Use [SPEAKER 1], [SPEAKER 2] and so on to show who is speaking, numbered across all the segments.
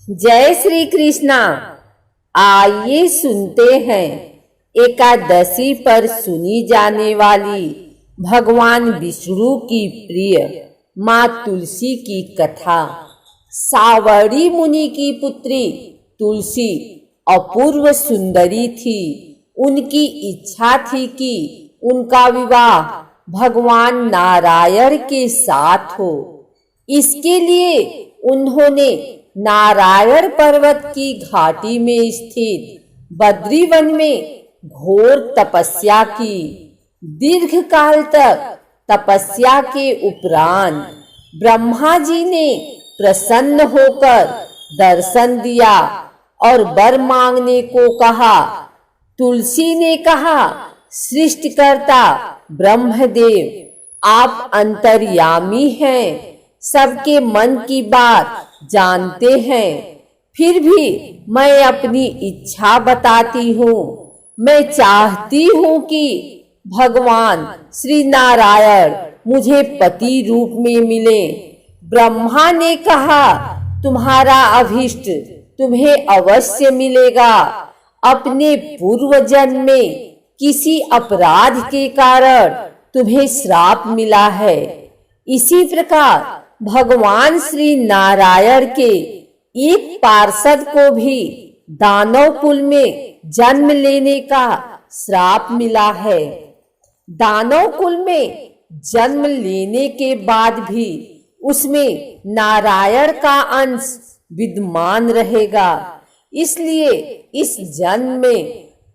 [SPEAKER 1] जय श्री कृष्णा। आइए सुनते हैं एकादशी पर सुनी जाने वाली भगवान विष्णु की प्रिय माँ तुलसी की कथा। सावर्णी मुनि की पुत्री तुलसी अपूर्व सुंदरी थी। उनकी इच्छा थी कि उनका विवाह भगवान नारायण के साथ हो। इसके लिए उन्होंने नारायण पर्वत की घाटी में स्थित बद्रीवन में घोर तपस्या की। दीर्घ काल तक तपस्या के उपरांत ब्रह्मा जी ने प्रसन्न होकर दर्शन दिया और वर मांगने को कहा। तुलसी ने कहा, सृष्टिकर्ता ब्रह्मदेव, आप अंतर्यामी हैं, सबके मन की बात जानते हैं। फिर भी मैं अपनी इच्छा बताती हूँ। मैं चाहती हूँ कि भगवान श्री नारायण मुझे पति रूप में मिले। ब्रह्मा ने कहा, तुम्हारा अभीष्ट तुम्हें अवश्य मिलेगा। अपने पूर्व जन्म में किसी अपराध के कारण तुम्हें श्राप मिला है। इसी प्रकार भगवान श्री नारायण के एक पार्षद को भी दानव कुल में जन्म लेने का श्राप मिला है। दानव कुल में जन्म लेने के बाद भी उसमें नारायण का अंश विद्यमान रहेगा। इसलिए इस जन्म में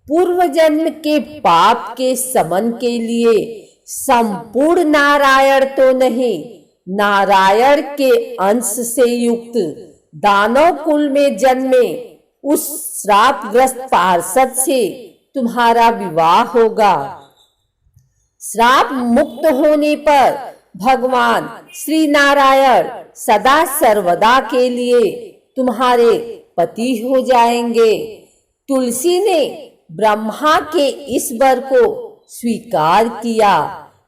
[SPEAKER 1] पूर्व जन्म के पाप के शमन के लिए संपूर्ण नारायण तो नहीं, नारायण के अंश से युक्त दानव कुल में जन्मे उस श्रापग्रस्त पार्षद से तुम्हारा विवाह होगा। श्राप मुक्त होने पर भगवान श्री नारायण सदा सर्वदा के लिए तुम्हारे पति हो जाएंगे। तुलसी ने ब्रह्मा के इस वर को स्वीकार किया,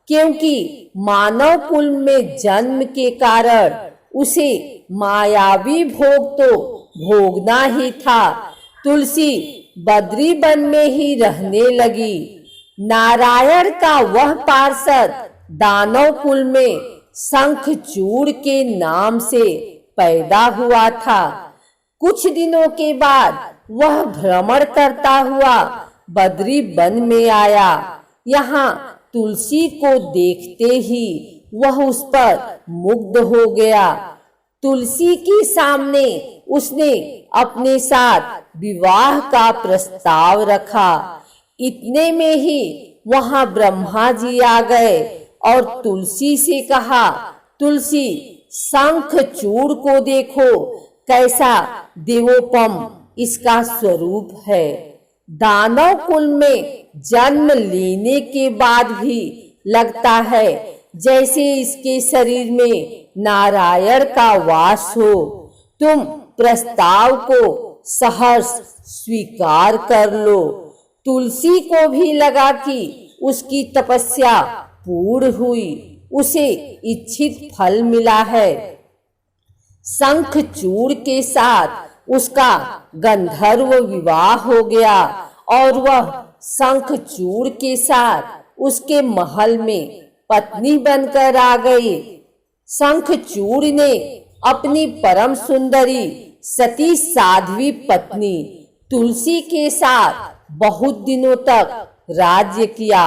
[SPEAKER 1] क्योंकि मानव कुल में जन्म के कारण उसे मायावी भोग तो भोगना ही था। तुलसी बद्री वन में ही रहने लगी। नारायण का वह पार्षद दानव कुल में शंखचूड़ के नाम से पैदा हुआ था। कुछ दिनों के बाद वह भ्रमण करता हुआ बद्री वन में आया। यहाँ तुलसी को देखते ही वह उस पर मुग्ध हो गया। तुलसी के सामने उसने अपने साथ विवाह का प्रस्ताव रखा। इतने में ही वहां ब्रह्मा जी आ गए और तुलसी से कहा, तुलसी, शंखचूड़ को देखो, कैसा देवोपम इसका स्वरूप है। दानव कुल में जन्म लेने के बाद भी लगता है जैसे इसके शरीर में नारायण का वास हो। तुम प्रस्ताव को सहर्ष स्वीकार कर लो। तुलसी को भी लगा कि उसकी तपस्या पूर्ण हुई, उसे इच्छित फल मिला है। शंखचूड़ के साथ उसका गंधर्व विवाह हो गया और वह शंखचूड़ के साथ उसके महल में पत्नी बनकर आ गई। शंखचूड़ ने अपनी परम सुंदरी सती साध्वी पत्नी तुलसी के साथ बहुत दिनों तक राज्य किया।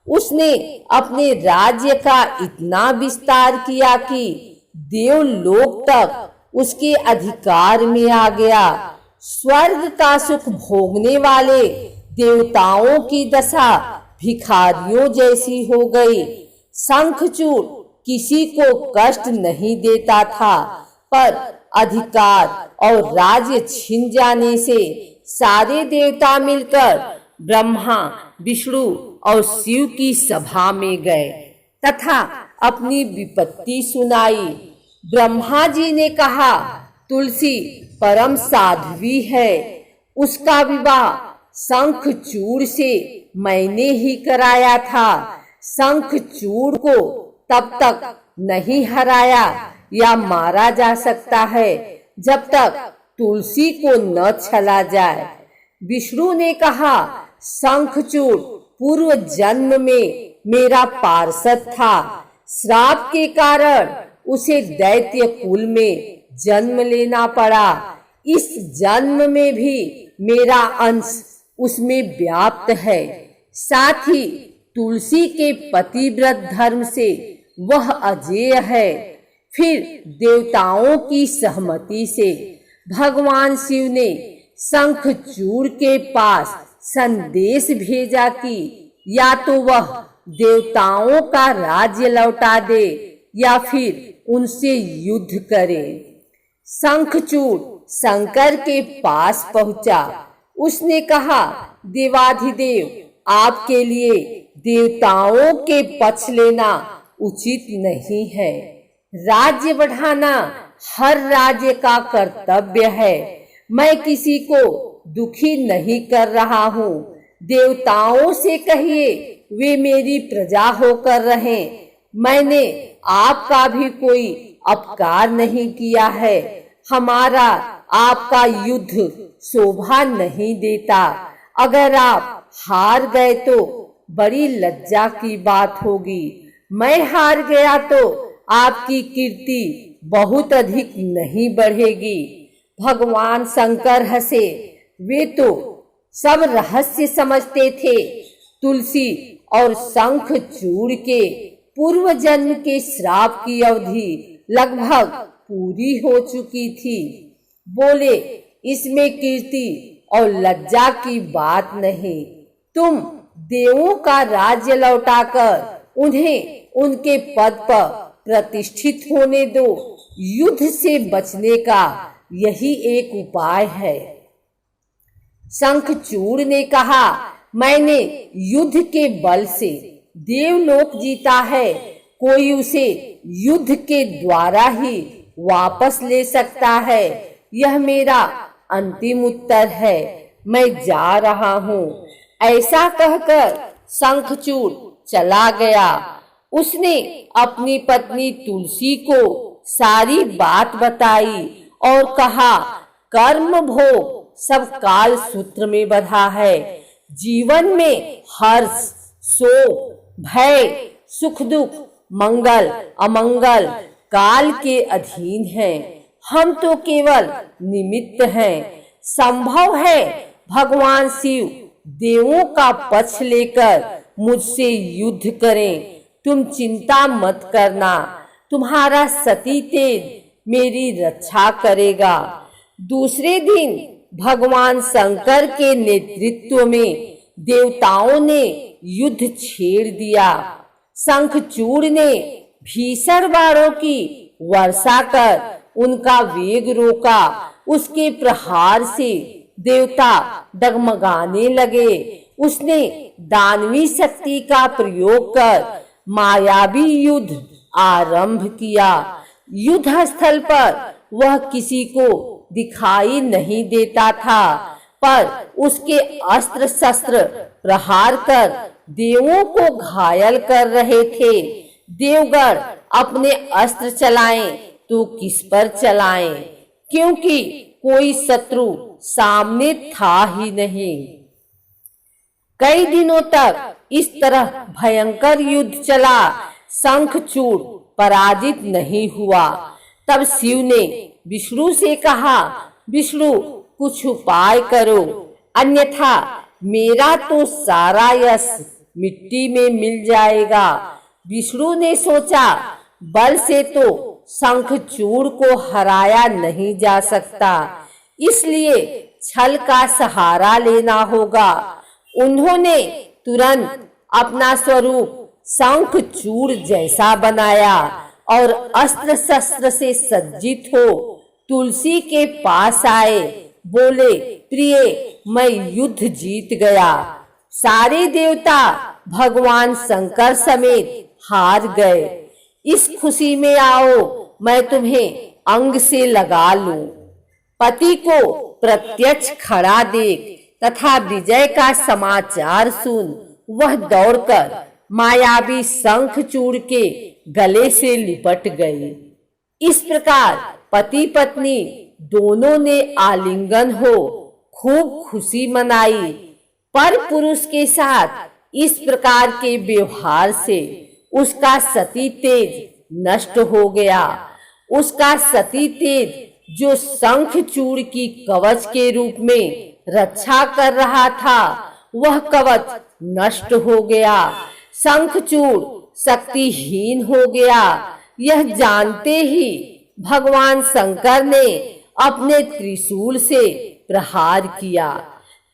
[SPEAKER 1] उसने अपने राज्य का इतना विस्तार किया कि देवलोक तक उसके अधिकार में आ गया। स्वर्ग का सुख भोगने वाले देवताओं की दशा भिखारियों जैसी हो गई। शंखचूड़ किसी को कष्ट नहीं देता था, पर अधिकार और राज्य छिन जाने से सारे देवता मिलकर ब्रह्मा, विष्णु और शिव की सभा में गए तथा अपनी विपत्ति सुनाई। ब्रह्मा जी ने कहा, तुलसी परम साध्वी है, उसका विवाह शंखचूड़ से मैंने ही कराया था। शंखचूड़ को तब तक नहीं हराया या मारा जा सकता है जब तक तुलसी को न छला जाए। विष्णु ने कहा, शंखचूड़ पूर्व जन्म में मेरा पार्षद था। श्राप के कारण उसे दैत्य कुल में जन्म लेना पड़ा। इस जन्म में भी मेरा अंश उसमें व्याप्त है। साथ ही तुलसी के पतिव्रत धर्म से वह अजेय है। फिर देवताओं की सहमति से भगवान शिव ने शंखचूड़ के पास संदेश भेजा कि या तो वह देवताओं का राज्य लौटा दे या फिर उनसे युद्ध करे। शंखचूड़ शंकर के पास पहुंचा। उसने कहा, देवाधिदेव, आपके लिए देवताओं के पक्ष लेना उचित नहीं है। राज्य बढ़ाना हर राज्य का कर्तव्य है। मैं किसी को दुखी नहीं कर रहा हूँ। देवताओं से कहिए वे मेरी प्रजा होकर रहें। मैंने आपका भी कोई अपकार नहीं किया है। हमारा आपका युद्ध शोभा नहीं देता। अगर आप हार गए तो बड़ी लज्जा की बात होगी। मैं हार गया तो आपकी कीर्ति बहुत अधिक नहीं बढ़ेगी। भगवान शंकर हंसे। वे तो सब रहस्य समझते थे। तुलसी और शंखचूड़ के पूर्व जन्म के श्राप की अवधि लगभग पूरी हो चुकी थी। बोले, इसमें कीर्ति और लज्जा की बात नहीं। तुम देवों का राज्य लौटाकर उन्हें उनके पद पर प्रतिष्ठित होने दो। युद्ध से बचने का यही एक उपाय है। शंखचूड़ ने कहा, मैंने युद्ध के बल से देवलोक जीता है। कोई उसे युद्ध के द्वारा ही वापस ले सकता है। यह मेरा अंतिम उत्तर है। मैं जा रहा हूँ। ऐसा कहकर शंखचूड़ चला गया। उसने अपनी पत्नी तुलसी को सारी बात बताई और कहा, कर्म भोग सब काल सूत्र में बंधा है। जीवन में हर्ष, शोक, भय, सुख दुख, मंगल अमंगल काल के अधीन हैं। हम तो केवल निमित्त हैं। संभव है भगवान शिव देवों का पक्ष लेकर मुझसे युद्ध करें। तुम चिंता मत करना। तुम्हारा सती तेज मेरी रक्षा करेगा। दूसरे दिन भगवान शंकर के नेतृत्व में देवताओं ने युद्ध छेड़ दिया। शंखचूड़ ने भीषण बाणों की वर्षा कर उनका वेग रोका। उसके प्रहार से देवता डगमगाने लगे। उसने दानवी शक्ति का प्रयोग कर मायावी युद्ध आरंभ किया। युद्ध स्थल पर वह किसी को दिखाई नहीं देता था, पर उसके अस्त्र शस्त्र प्रहार कर देवों को घायल कर रहे थे। देवगण अपने अस्त्र चलाएं तो किस पर चलाएं, क्योंकि कोई शत्रु सामने था ही नहीं। कई दिनों तक इस तरह भयंकर युद्ध चला। शंखचूड़ पराजित नहीं हुआ। तब शिव ने विष्णु से कहा, विष्णु, कुछ उपाय करो, अन्यथा मेरा तो सारा यश मिट्टी में मिल जाएगा। विष्णु ने सोचा, बल से तो शंखचूड़ को हराया नहीं जा सकता, इसलिए छल का सहारा लेना होगा। उन्होंने तुरंत अपना स्वरूप शंखचूड़ जैसा बनाया और अस्त्र शस्त्र से सज्जित हो तुलसी के पास आए। बोले, प्रिय, मैं युद्ध जीत गया। सारे देवता भगवान शंकर समेत हार गए। इस खुशी में आओ, मैं तुम्हें अंग से लगा लूं। पति को प्रत्यक्ष खड़ा देख तथा विजय का समाचार सुन वह दौड़कर मायावी शंखचूड़ के गले से लिपट गई। इस प्रकार पति पत्नी दोनों ने आलिंगन हो खूब खुशी मनाई। पर पुरुष के साथ इस प्रकार के व्यवहार से उसका सती तेज नष्ट हो गया। उसका सती तेज जो शंखचूड़ की कवच के रूप में रक्षा कर रहा था, वह कवच नष्ट हो गया। शंखचूड़ शक्तिहीन हो गया। यह जानते ही भगवान शंकर ने अपने त्रिशूल से प्रहार किया।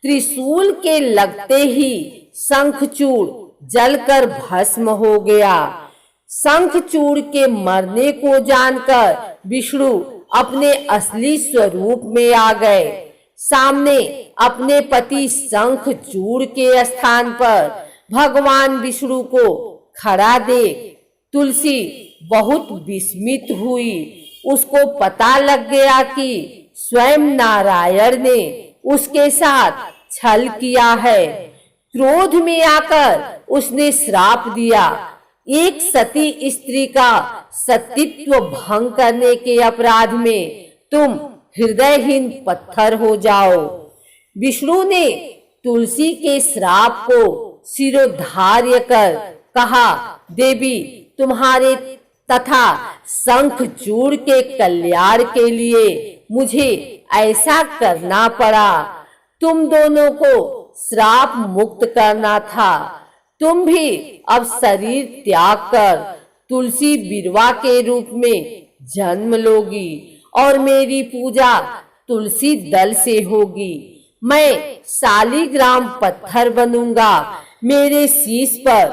[SPEAKER 1] त्रिशूल के लगते ही शंखचूड़ जलकर भस्म हो गया। शंखचूड़ के मरने को जानकर विष्णु अपने असली स्वरूप में आ गए। सामने अपने पति शंखचूड़ के स्थान पर भगवान विष्णु को खड़ा देख तुलसी बहुत विस्मित हुई। उसको पता लग गया कि स्वयं नारायण ने उसके साथ छल किया है। क्रोध में आकर उसने श्राप दिया, एक सती स्त्री का सतीत्व भंग करने के अपराध में तुम हृदयहीन पत्थर हो जाओ। विष्णु ने तुलसी के श्राप को शिरोधार्य कर कहा, देवी तुम्हारे तथा शंखचूड़ के कल्याण के लिए मुझे ऐसा करना पड़ा। तुम दोनों को श्राप मुक्त करना था। तुम भी अब शरीर त्याग कर तुलसी बिरवा के रूप में जन्म लोगी और मेरी पूजा तुलसी दल से होगी। मैं शालिग्राम पत्थर बनूंगा। मेरे शीश पर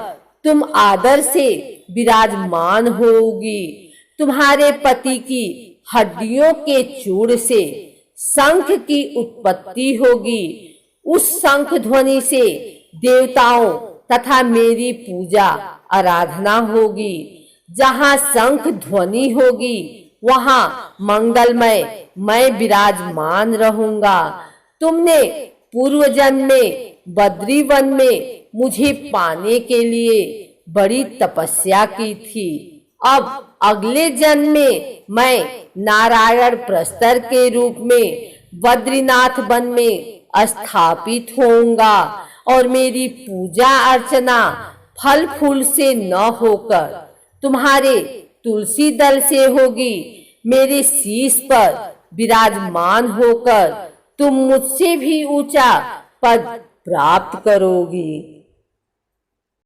[SPEAKER 1] तुम आदर से विराजमान होगी। तुम्हारे पति की हड्डियों के चूड़ से शंख की उत्पत्ति होगी। उस शंख ध्वनि से देवताओं तथा मेरी पूजा आराधना होगी। जहाँ शंख ध्वनि होगी वहाँ मंगलमय मैं विराजमान रहूंगा। तुमने पूर्व जन्म में बद्री वन में मुझे पाने के लिए बड़ी तपस्या की थी। अब अगले जन्म में मैं नारायण प्रस्तर के रूप में बद्रीनाथ वन में स्थापित होऊंगा और मेरी पूजा अर्चना फल फूल से न होकर तुम्हारे तुलसी दल से होगी। मेरे शीश पर विराजमान होकर तुम मुझसे भी ऊंचा पद प्राप्त करोगी।